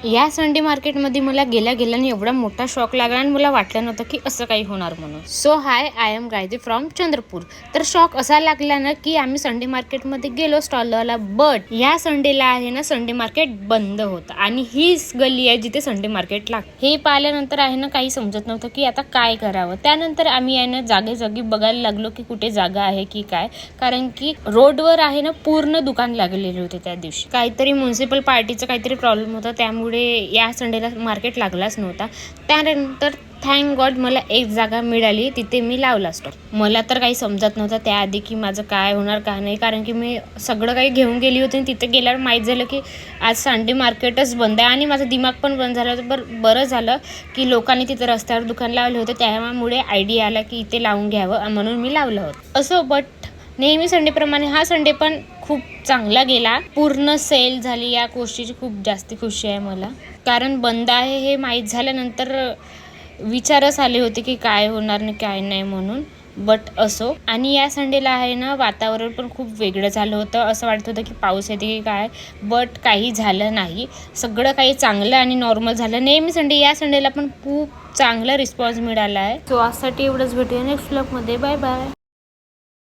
या संडे मार्केटमध्ये मला गेल्याने एवढा मोठा शॉक लागला आणि मला वाटलं नव्हतं की असं काही होणार म्हणून. So hi, I am Gayatri from Chandrapur. तर शॉक असा लागला ना की आम्ही संडे मार्केटमध्ये गेलो स्टॉलला, बट या संडेला आहे ना संडे मार्केट बंद होतं आणि हीच गल्ली आहे जिथे संडे मार्केट लागतं. हे पाहिल्यानंतर आहे ना काही समजत नव्हतं की आता काय करावं. त्यानंतर आम्ही आहे ना जागी बघायला लागलो की कुठे जागा आहे की काय, कारण की रोडवर आहे ना पूर्ण दुकान लागलेले होते त्या दिवशी. काहीतरी म्युन्सिपल पार्टीचा काहीतरी प्रॉब्लेम होता, त्यामुळे या संडेला मार्केट लागलाच नव्हता. त्यानंतर थँक गॉड मला एक जागा मिळाली, तिथे मी लावला स्टॉल. मला तर काही समजत नव्हतं त्याआधी की माझं काय होणार काय नाही, कारण की मी सगळं काही घेऊन गेली होती आणि तिथे गेल्यावर माहीत झालं की आज संडे मार्केटच बंद आहे आणि माझं दिमाग पण बंद झालं होतं. बरं झालं की लोकांनी तिथे रस्त्यावर दुकान लावले होते, त्यामुळे आयडिया आला की इथे लावून घ्यावं म्हणून मी लावलं होतं. असं बट नेहमी संडेप्रमाणे हा संडे पण खूप चांगला गेला. पूर्ण सेल झाली, या गोष्टीची खूप जास्त खुशी आहे मला, कारण बंद आहे हे माहीत झाल्यानंतर विचारच आले होते की काय होणार नाही काय नाही म्हणून. बट असो. आणि या संडेला आहे ना वातावरण पण खूप वेगळं झालं होतं, असं वाटत होतं की पाऊस येते की काय, बट काही झालं नाही. सगळं काही चांगलं आणि नॉर्मल झालं. नेहमी संडे या संडेला पण खूप चांगला रिस्पॉन्स मिळाला आहे. सो आजसाठी एवढंच, भेटूया नेक्स्ट व्लॉगमध्ये. Bye bye.